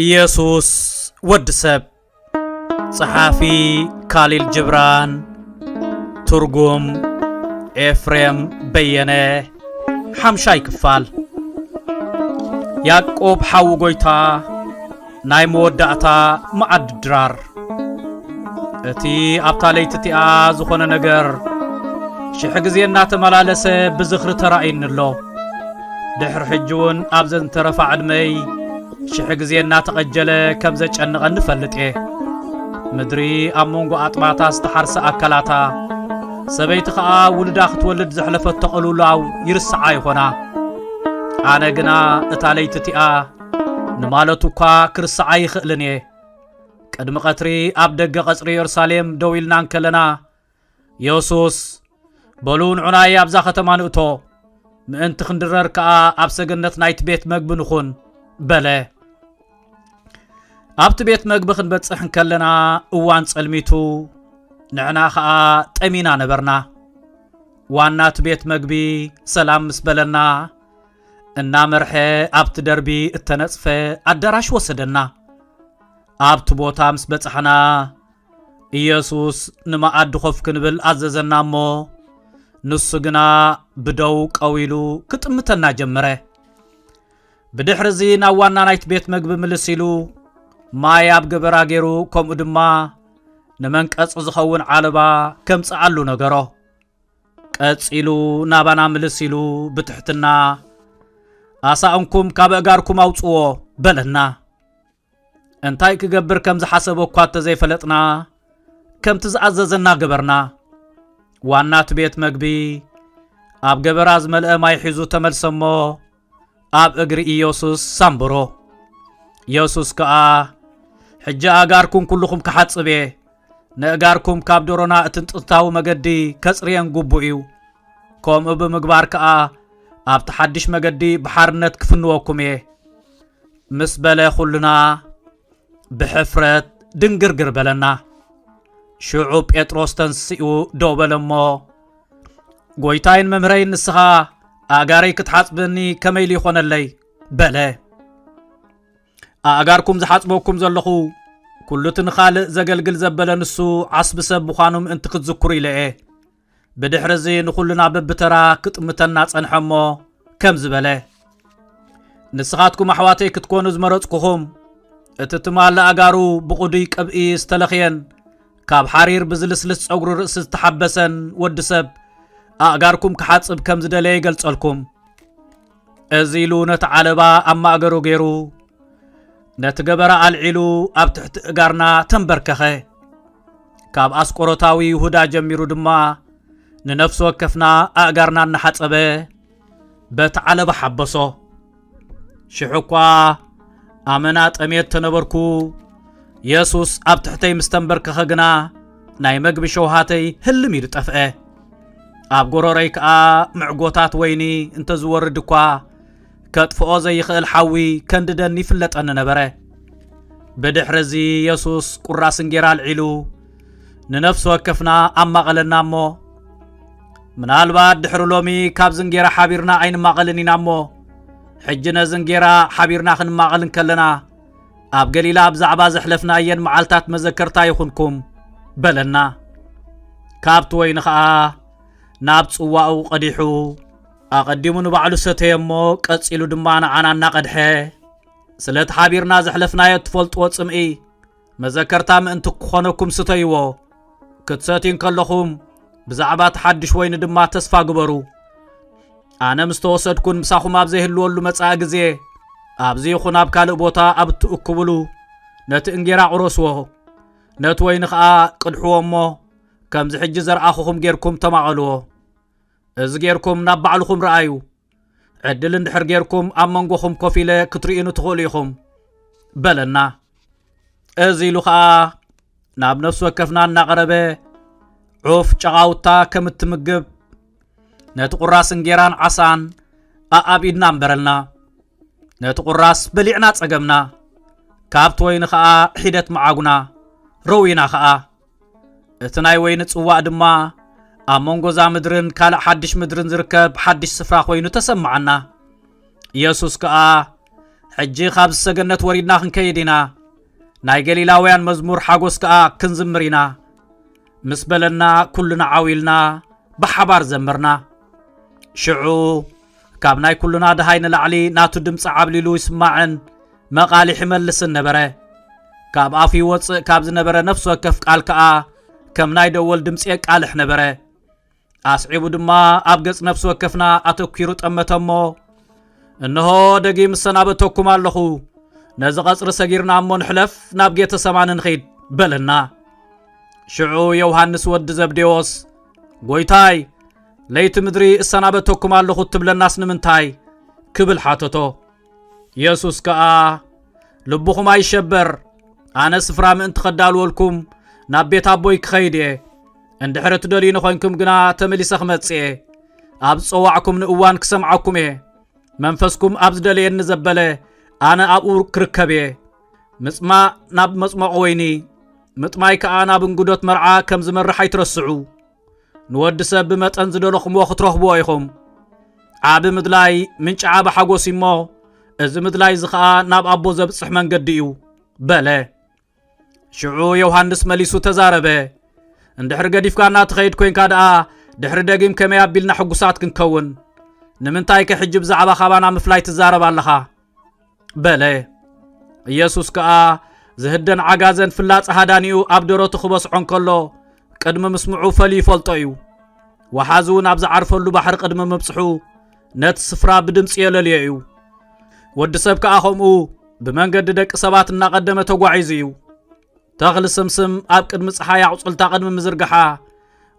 ኢየሱስ ወድ ሰብ ጸሐፊ ካሊል ጅብራን ትርጉም ኤፍሬም በየነ ሓምሻይ ክፋል ያዕቆብ ሓዊ ጎይታ ናይ መወዳእታ መዓድ ድራር እቲ ኣብታ ለይትቲኣ ዝኾነ ነገር ሽሕ ግዜ እናተመላለሰ ብዝኽሪ ተራእይንሎ ድሕሪ ሕጂውን ኣብ ዘንተረፋ ዕድመይ ሽሕ ግዜ እናተቐጀለ ከም ዘጨንቐኒ ፈልጥ እየ ምድሪ ኣብ መንጎ ኣጥባታ ዝተሓርሰ ኣካላታ ሰበይቲ ኸዓ ውልዳ ክትወልድ ዘሕለፈቶ ቕሉላው ይርስዓ ይኾና ኣነ ግና እታ ለይትቲኣ ንማለቱ እኳ ክርስዓ ይኽእልን እየ ቅድሚ ቐትሪ ኣብ ደገ ቐጽሪ ኢየሩሳሌም ደው ኢልና እንከለና ኢየሱስ በሉ ንዑናይ ኣብዛ ኸተማ ንእቶ ምእንቲ ክንድረር ከኣ ኣብ ሰገነት ናይቲ ቤት መግቢ ንኹን በለ ኣብቲ ቤት መግቢ ክንበጽሕ እንከለና እዋን ጸልሚቱ ንዕና ኸኣ ጠሚና ነበርና ዋናት ቤት መግቢ ሰላም ምስ በለና እናመርሐ ኣብቲ ደርቢ እተነጽፈ ኣዳራሽ ወሰደና ኣብቲ ቦታ ምስ በጽሕና ኢየሱስ ንመኣዲ ኾፍ ክንብል ኣዘዘና እሞ ንሱ ግና ብደው ቀዊሉ ክጥምተና ጀመረ ብድሕሪ እዚ ናብ ዋና ናይቲ ቤት መግቢ ምልስ ኢሉ ማይ ኣብ ገበራ ገይሩ ከምኡ ድማ ንመንቀጽ ዝኸውን ዓለባ ከምጽኣሉ ነገሮ ቀጺሉ ናባና ምልስ ኢሉ ብትሕትና ኣሳእንኩም ካብ ኣጋርኩም ኣውጽዎ በለና እንታይ ክገብር ከም ዝሓሰቦ እኳ ተዘይፈለጥና ከምቲ ዝኣዘዘና ገበርና ዋናት ቤት መግቢ ኣብ ገበራ ዝመልአ ማይ ሒዙ ተመልሰሞ ኣብ እግሪ ኢየሱስ ሳምብሮ ኢየሱስ ከኣ ሕጂ ኣጋርኩም ኩልኹም ክሓጽብ እየ ንእጋርኩም ካብ ደሮና እትንጥንታዊ መገዲ ከጽርየን ግቡእ እዩ ከምኡ ብምግባር ከኣ ኣብቲ ሓድሽ መገዲ ብሓርነት ክፍንወኩም እየ ምስ በለ ኹሉና ብሕፍረት ድንግርግር በለና ሽዑ ጴጥሮስ ተንስኡ ደው በለሞ ጎይታይን መምህረይን ንስኻ ኣጋረይ ክትሓጽብኒ ከመይሉ ይኾነለይ በለ ኣጋርኩም ዝሓጽበኩም ዘለኹ ኩሉ እቲ ንኻልእ ዘገልግል ዘበለ ንሱ ዓስቢ ሰብ ምዃኑ ምእንቲ ክትዝክሩ ኢለ እየ ብድሕሪ እዚ ንኹሉና በብተራ ክጥምተና ጸንሐሞ ከም ዝበለ ንስኻትኩም ኣሕዋተይ ክትኮኑ ዝመረጽኩኹም እቲ ትማል ኣጋሩ ብቑዱይ ቅብኢ ዝተለኽየን ካብ ሓሪር ብዝልስልስ ጸጉሪ ርእሲ ዝተሓበሰን ወዲ ሰብ ኣጋርኩም ክሓጽብ ከም ዝደለየ ይገልጸልኩም እዚ ኢሉ ነቲ ዓለባ ኣብ ማእገሩ ገይሩ ነቲ ገበራ ኣልዒሉ ኣብ ትሕቲ እጋርና ተንበርከኸ ካብ ኣስቆሮታዊ ይሁዳ ጀሚሩ ድማ ንነፍሲ ወከፍና ኣእጋርና እናሓጸበ በቲ ዓለባ ሓበሶ ሽሑ እኳ ኣመና ጠሜት ተነበርኩ ኢየሱስ ኣብ ትሕተይ ምስ ተንበርከኸ ግና ናይ መግቢ ሸውሃተይ ህልም ኢሉ ጠፍአ ኣብ ጎረረይ ከኣ ምዕጎታት ወይኒ እንተዝወርድ እኳ ከጥፍኦ ዘይኽእል ሓዊ ከንድደኒ ይፍለጠኒ ነበረ ብድሕሪ እዚ ኢየሱስ ቁራስ እንጌራ ኣልዒሉ ንነፍሲ ወከፍና ኣማቐለና እሞ ምናልባት ድሕሪ ሎሚ ካብ ዝንጌራ ሓቢርና ኣይንማቐልን ኢና እሞ ሕጂ ነዚ እንጌራ ሓቢርና ክንማቐል እንከለና ኣብ ገሊላ ብዛዕባ ዘሕለፍና እየን መዓልታት መዘከርታ ይኹንኩም በለና ካብቲ ወይኒ ኸኣ ናብ ጽዋኡ ቀዲሑ ኣቐዲሙ ንባዕሉ ሰተየ እሞ ቀጺሉ ድማ ንዓና እናቐድሐ ስለቲ ሓቢርና ዘሕለፍናዮ ትፈልጥዎ ጽምኢ መዘከርታ ምእንቲ ክኾነኩም ስተይዎ ክትሰትዩን ከለኹም ብዛዕባ ተሓድሽ ወይኒ ድማ ተስፋ ግበሩ ኣነ ምስ ተወሰድኩን ምሳኹም ኣብ ዘይህልወሉ መጻኢ ግዜ ኣብዚ ይኹን ኣብ ካልእ ቦታ ኣብ እትእክብሉ ነቲ እንጌራ ቁረስዎ ነቲ ወይኒ ኸኣ ቅድሕዎ እሞ ከምዚ ሕጂ ዘርኣኹኹም ጌርኩም ተማቐልዎ እዚ ጌርኩም ናብ ባዕልኹም ረኣዩ ዕድል እንድሕር ጌርኩም ኣብ መንጎኹም ኮፍ ኢለ ክትርእኑ ትኽእሉ ኢኹም በለና እዚ ኢሉ ኸኣ ናብ ነፍሲ ወከፍና እናቐረበ ዑፍ ጨቓውታ ከም እትምግብ ነቲ ቁራስ እንጌራን ዓሳን ኣኣቢድና እምበረልና ነቲ ቁራስ በሊዕና ጸገምና ካብቲ ወይኒ ኸኣ ሒደት መዓጉና روينا خا اتناي وين صواء دما امونغوزا مدرن كالا حدش مدرن زركب حدش سفرا خوينو تسمعنا يسوس كا حجي خاب السجنت وريدنا خنكيدنا ناي غليلاويان مزمور حاغوس كا كنزمرينا مسبلنا كلنا عاويلنا بحبار زمرنا شعو كابناي كلنا دهاين العلي ناتو دمص عبليلو يسمعن مقالي حملس النبره كاب افي وص كاب زنبره نفسه كف قال كا كم ناي دول دمص يقالح نبره اسعيبو دما ابغص نفسه كفنا اتوكيرو طمتمو انه دغي مسنابتكم اللهو نز قصر سغيرنا مون حلف نابغيت سمانن نخيد بلنا شعو يوحنس ود زبديوس غويتاي ليت مدري السنابتكم اللهو تبلناس نمنتاي كبل حاتتو يسوس كا لبخم ايشبر انا سفرا من تخدالولكم نابيت ابوي خيدي اند حرت دلين خوينكم غنا تمليسخ مصي اب صواعكم نوان كسمعكم منفسكم ابز دلين نزبله انا ابو كركبي مصما ناب مصما ويني مطماي كانا بنغدوت مرعا كم زمرح يترسعو نود سب مطن زدلخم وخترخبو ايخم عاب مدلاي منጭ عاب حغوسيمو از مدلاي زخا ناب ابو زبصح منقديو بله شعو يوحنس مليسو تزاربه اندحر قديفكانا تخيد كوين كادا دحر دقيم كما يابيلنا حقوسات كنكون نمنتاي كحجب زعبا خابانا مفلاي تزارب اللخا بله يسوس كا زهدن عغازن فلاص هادانيو ابدرو تخبص عنكلو قدم مسمعو فلي فلطيو وحازون ابز عرفلو بحر قدم مبصحو نت سفرا بدمص يلليو ود سب كا خمو بمنقد دق سباتنا قدمه تغعيزيو تغل سمسم اب قدم صحايا عصلتا قدم مزرغحا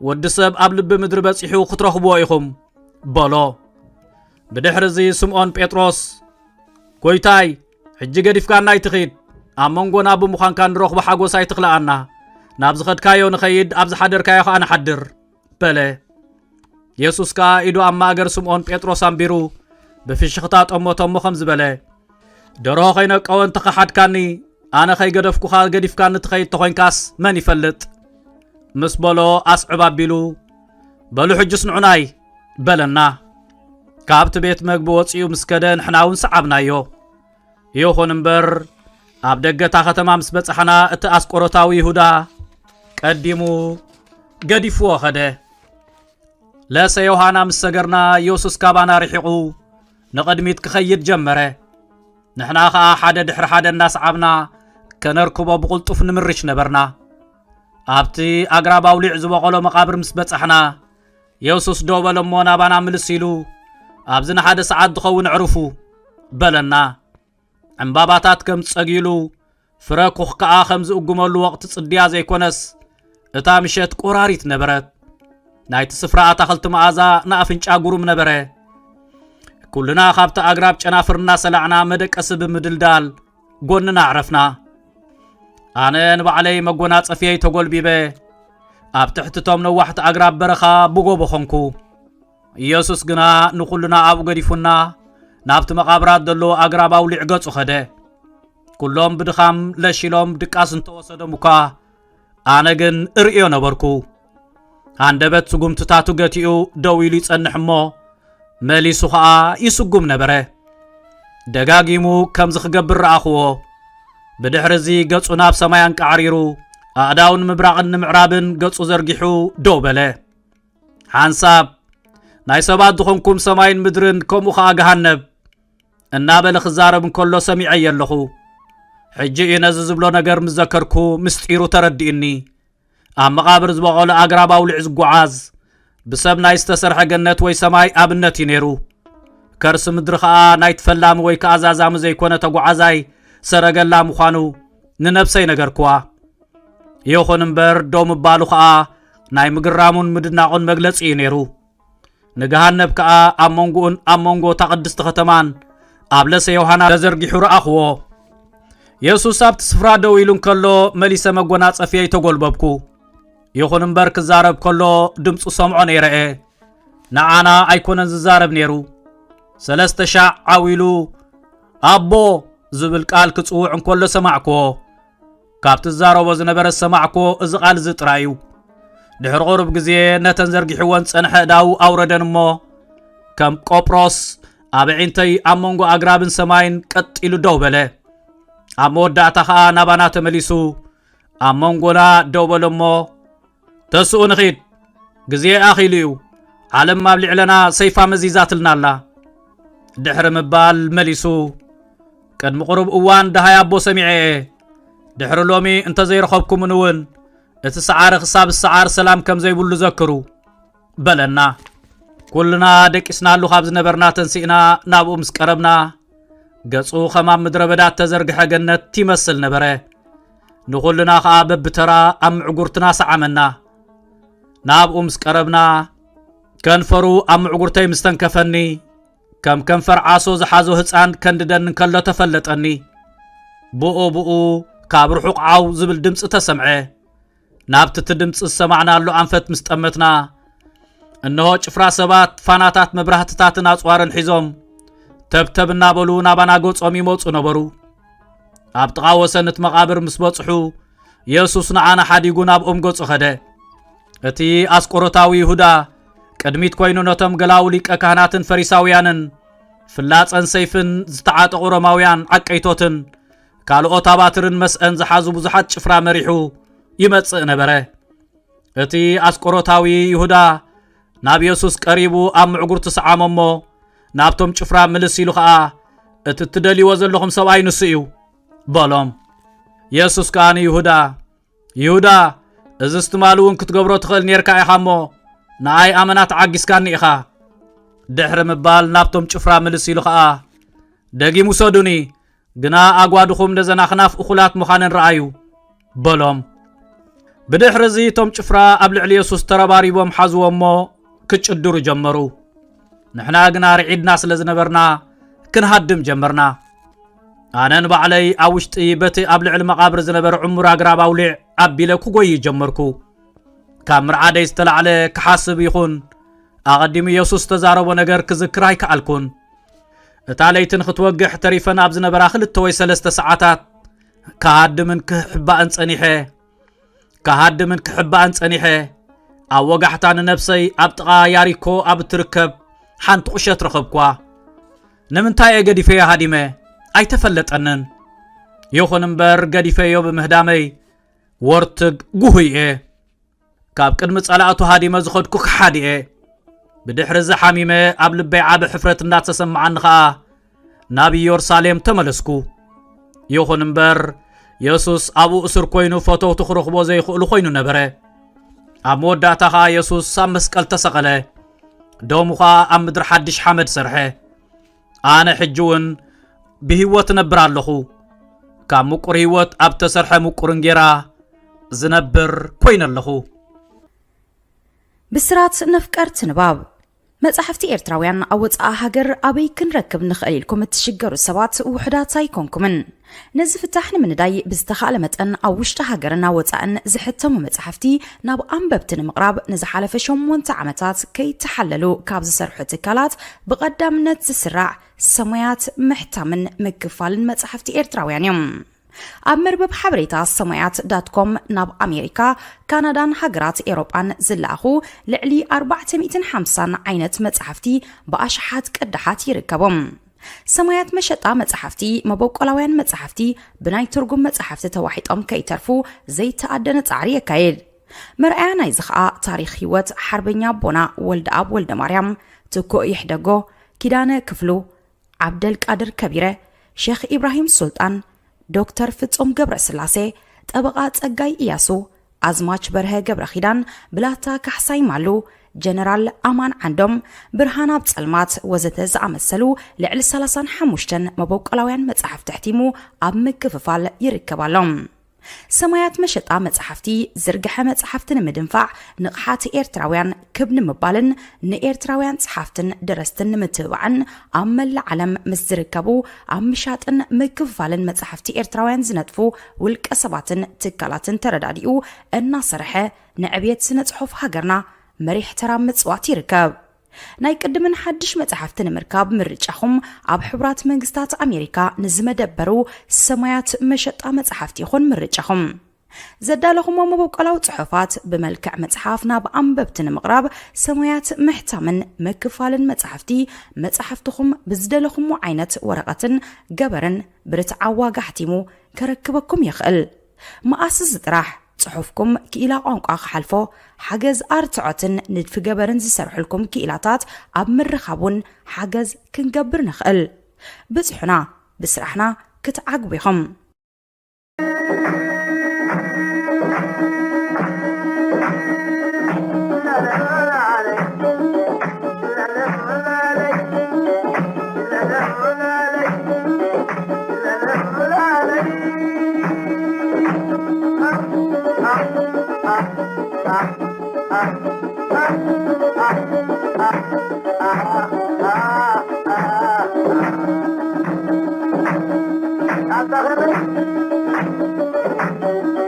ود سب اب لب مدر بصيحو خطرخبو ايخم بلو بدحرزي سمعون بيتروس كويتاي حجي قديفكانا يتخيد امونغونا بمخان كان روخ بحاغوساي تخلانا نابز خدكايو نخيد ابز حدر كايو انا حدر بله يسوس كا ايدو اما اگر سمعون بيتروس امبيرو بفشخطات اموتو خمز بله درو خينا قون تخحد كاني انا خي قدفكو خال قديفكان تخيد تخوين كاس من يفلت مسبلو اسعبا بيلو بلو حجس نعناي بلنا كابت بيت مقبو وصيو مسكدن حناون صعبنايو يوخون امبر اب دغتا ختما مس بصحنا ات اسقروتاوي يهودا قديمو قديفو خده لا سيوحنا مسغرنا يوسوس كابانا رحيقو نقدميت كخيد جمره نحنا خا حدا دحر حدا الناس عبنا كنركبو بقلطف نمرش نبرنا ابتي اغراباو لي عزبو قلو مقابر مس بصحنا يوسوس دوبل مونا بانا ملسيلو ابزنا حدا ساعات دخون عرفو بلنا امباباتات كم تصقيلو فرقخ كا خمز اقملو وقت صديا زي كونس اتا مشت قراريت نبرت نايت سفرا تخلت معازا نافنچا غروم نبره كلنا خابت اغراب چنافرنا سلعنا مدق اسب مدلدال غوننا عرفنا انا نبعلي مغونا صفيي تغولبيبه اب تحتتم نوحت اغراب برخا بغو بخنكو يسوس غنا نخلنا ابو غديفنا نابت مقابرات دلو اغراباو لعقصو خده كلهم بدخام لشيلوم دقاس انتوسدو مكا انا گن اريو نبركو عندبت سغمتتاتو گتيو دويلي صنحمو مليسو خا يسغم نبره دغاغيمو كم زخغبر اخو بدحرزي گصو ناب سمايان قعريرو اداون مبراقن معرابن گصو زرغيحو دوبله حنساب ناي سبات دخنكم سماين مدرن كومو خا جهنم እና በለ خزاربن كله سميع يلخو حجي ينزز بلو ነገር مذكركو مستيرو ترديني ام مقابر زبقول اغراباو لعز غعاز بسب ناي استسرح جنت وي سماي ابنت ينيرو كرس مدرخا ناي تفلام وي كازازام زي كونه تغعازاي سرغلا مخانو ننفسي نگركوا يخون امبر دوم بالو خا ناي مغرامون مدناقون مغلص ينيرو نغهنب كا امونغو تقدست ختمان ابلس يوحنا زرغيحو راخو يسوع سبت سفرا دويلون كلو مليسه مغونا صفيه تغولببكو يخون امبر كزارب كلو دمصو سمعو نيره نعانا ايكونن زارب نيرو سلسته شاع عويلو ابو زبل قال كصوع كلو سمعكو ካብቲ ዛረቦ ዝነበረ ሰማዕኮ እዚ ቃል ዝጥራዩ ድሕሪ ቁርብ ግዜ ነተን ዘርጊሕወን ጸንሐ ዳው ኣውረደን እሞ ከም ቆጵሮስ ኣብ ዒንተይ ኣብ መንጎ ኣግራብን ሰማይን ቀጥ ኢሉ ደው በለ ኣብ መወዳእታ ኸኣ ናባና ተመሊሱ ኣብ መንጎና ደው በለ እሞ ተስኡ ንኺድ ግዜ ኣኺሉ እዩ ዓለም ኣብ ልዕለና ሰይፋ መዚዛትልና ኣላ ድሕሪ ምባል መሊሱ ቅድሚ ቁርብ እዋን ደሃይ ኣቦ ሰሚዐ ድሕሪ ሎሚ እንተዘይረኸብኩምን እውን እቲ ሰዓር ክሳብ ሰዓር ሰላም ከም ዘይብሉ ዘክሩ በለና ኩልና ደቂስናሉ ካብ ዝነበርና ተንሲእና ናብኡ ምስ ቀረብና ገጹ ኸማብ ምድረ በዳ ተዘርግሐ ገነት ይመስል ነበረ ንኹልና ኸኣ በብተራ ኣብ ምዕጉርትና ሰዓመና ናብኡ ምስ ቀረብና ከንፈሩ ኣብ ምዕጉርተይ ምስተንከፈኒ ከም ከንፈር ዓሶ ዝሓዞ ህፃን ከንድደን ከሎ ተፈለጠኒ ብኡ ካብ ርሑቕ ዓው ዝብል ድምፂ ተሰምዐ ናብቲ እቲ ድምፂ ዝሰማዕናሉ ኣንፈት ምስ ጠመትና እነሆ ጭፍራ ሰባት ፋናታት መብራህትታትን ኣፅዋርን ሒዞም ተብተብ እናበሉ ናባና ገጾም ይመፁ ነበሩ ኣብ ጥቓ ወሰን እቲ መቓብር ምስ በፅሑ ኢየሱስ ንዓና ሓዲጉ ናብኦም ገጹ ኸደ እቲ ኣስቆሮታዊ ይሁዳ ቅድሚት ኮይኑ ነቶም ገላው ሊቀ ካህናትን ፈሪሳውያንን ፍላፀን ሰይፍን ዝተዓጠቑ ሮማውያን ዓቀይቶትን ካልኦት ኣባትርን መስአን ዝሓዙ ብዙሓት ጭፍራ መሪሑ ይመጽእ ነበረ እቲ ኣስቆሮታዊ ይሁዳ ናብ ኢየሱስ ቀሪቡ ኣብ ምዕጉር ተሰዓሞ እሞ ናብቶም ጭፍራ ምልስ ኢሉ ኸኣ እቲ ትደልይዎ ዘለኹም ሰብኣይ ንሱ እዩ በሎም ኢየሱስ ከዓ ይሁዳ እዚ ስትማል እውን ክትገብሮ ትኽእል ነርካ ኢኻ እሞ ንኣይ ኣመናት ዓጊስካኒ ኢኻ ድሕሪ ምባል ናብቶም ጭፍራ ምልስ ኢሉ ኸኣ ደጊም ውሰዱኒ ግና ኣጓድኹም ነዘናኽናፍ እኹላት ምዃንን ረኣዩ በሎም ብድሕሪ እዚ እቶም ጭፍራ ኣብ ልዕሊ ኢየሱስ ተረባሪቦም ሓዝዎ እሞ ክጭድሩ ጀመሩ ንሕና ግና ርዒድና ስለ ዝነበርና ክንሃድም ጀመርና ኣነ ንባዕለይ ኣብ ውሽጢ በቲ ኣብ ልዕሊ መቓብር ዝነበረ ዕሙር ኣግራብ ኣውሊዕ ኣቢለ ክጎይ ጀመርኩ ካብ ምርዓደይ ዝተላዕለ ክሓስብ ይኹን ኣቐዲሙ ኢየሱስ ተዛረቦ ነገር ክዝክር ኣይከኣልኩን እታ ለይትን ክትወግሕ ተሪፈን ኣብ ዝነበራ 2 ወይ 3 ሰዓታት ክሃድምን ክሕባእን ጸኒሐ ኣብ ወጋሕታ ንነብሰይ ኣብ ጥቓ ያሪኮ ኣብ ትርከብ ሓንቲ ቁሸት ረኸብኳ ንምንታይ ገዲፈዮ ሃዲመ ኣይተፈለጠንን ይኹን እምበር ገዲፈዮ ብምህዳመይ ወርትግ ጉህየ ካብ ቅድሚ ጸላእቱ ሃዲመ ዝኸድኩ ክሓዲየ ብድሕሪ እዚ ሓሚመ ኣብ ልበይ ዓብ ሕፍረት እንዳተሰማዓኒ ኸኣ ናብ ኢየሩሳሌም ተመለስኩ ይኹን እምበር ኢየሱስ ኣብኡ እስር ኮይኑ ፈተውቱ ክረኽቦ ዘይኽእሉ ኮይኑ ነበረ ኣብ መወዳእታ ኸኣ ኢየሱስ ኣብ መስቀል ተሰቐለ ደሙ ኸኣ ኣብ ምድሪ ሓድሽ ሓመድ ሰርሐ ኣነ ሕጂ እውን ብህይወት ነብር ኣለኹ ካብ ምቁር ህይወት ኣብ ተሰርሐ ምቁርን ጌራ ዝነብር ኮይነ ኣለኹ ብስራት ነፍቀርት ንባብ መጻሕፍቲ ኤርትራውያን ኣብ ወጻኢ ሃገር ኣበይ ክንረክብ ንኽእል ኢልኩም እትሽገሩ ሰባት ውሕዳት ኣይኮንኩምን ነዚ ፍታሕ ንምንዳይ ብዝተኻእለ መጠን ኣብ ውሽጢ ሃገርና ወጻእን ዝሕተሙ መጻሕፍቲ ናብ ኣንበብቲ ንምቕራብ ንዝሓለፈ 8 ዓመታት ከይተሓለሉ ካብ ዝሰርሑ ትካላት ብቐዳምነት ዝስራዕ ሰማያት ምሕታምን ምክፋልን መጻሕፍቲ ኤርትራውያን እዮም ኣብ መርበብ ሓበሬታ ሰማያት.com ናብ ኣሜሪካ ካናዳን ሃገራት ኤሮጳን ዝለኣኹ ልዕሊ 450 ዓይነት መጻሕፍቲ ብኣሽሓት ቅዳሓት ይርከቦም ሰማያት መሸጣ መጻሕፍቲ መበቆላውያን መጻሕፍቲ ብናይ ትርጉም መጻሕፍቲ ተዋሒጦም ከይተርፉ ዘይተኣደነ ጻዕሪ የካየድ መርኣያ ናይ ዝኸኣ ታሪክ ህይወት ሓርበኛ ቦና ወልደ ኣብ ወልደ ማርያም ትኮ ይሕደጎ ኪዳነ ክፍሉ ዓብደል ቃድር ከቢረ ሼኽ ኢብራሂም ሱልጣን ዶክተር ፍጹም ገብረ ስላሴ ጠበቃ ጸጋይ ኢያሱ ኣዝማች በርሀ ገብረ ኺዳን ብላታ ካሕሳይ ማሉ ጀነራል ኣማን ዓንዶም ብርሃን ኣብ ጸልማት ወዘተ ዝኣመሰሉ ልዕሊ 35 መበቆላውያን መጻሕፍቲ ሕቲሙ ኣብ ምክፍፋል ይርከባሎም ሰማያት መሸጣ መጻሕፍቲ ዝርግሐ መጻሕፍትን ምድንፋዕ ንቕሓት ኤርትራውያን ክብ ንምባልን ንኤርትራውያን ጸሓፍትን ደረስትን ንምትብባዕን ኣብ መላእ ዓለም ምስ ዝርከቡ ኣብ ምሻጥን ምክፍፋልን መጻሕፍቲ ኤርትራውያን ዝነጥፉ ውልቀ ሰባትን ትካላትን ተረዳዲኡ እናሰርሐ ንዕብየት ስነ ጽሑፍ ሃገርና መሪሕ ተራ ምጽዋት ይርከብ ናይ ቅድምን ሓድሽ መጽሓፍትን ምርካብ ምርጫኹም ኣብ ሕቡራት መንግስታት ኣሜሪካ ንዝመደበሩ ሰማያት መሸጣ መጽሓፍቲ ይኹን ምርጫኹም ዘዳለኹም መበቆላው ጽሑፋት ብመልክዕ መጽሓፍ ናብ አንበብትን ምቕራብ ሰማያት ምሕታምን መክፋልን መጽሓፍትኹም ብዝደለኹም ዓይነት ወረቐትን ገበርን ብርትዓዋጋ ሕቲሙ ከረክበኩም ይኽእል መኣስ ዝጥራሕ ጽሑፍኩም ክኢላ ቋንቋ ክሓልፎ ሓገዝ ኣርትዖትን ንድፊ ገበርን ዝሰርሑልኩም ክኢላታት ኣብ ምርኻቡን ሓገዝ ክንገብር ንኽእል ብጽሑና ብስራሕና ክትዓግቡ ኢኹም I'm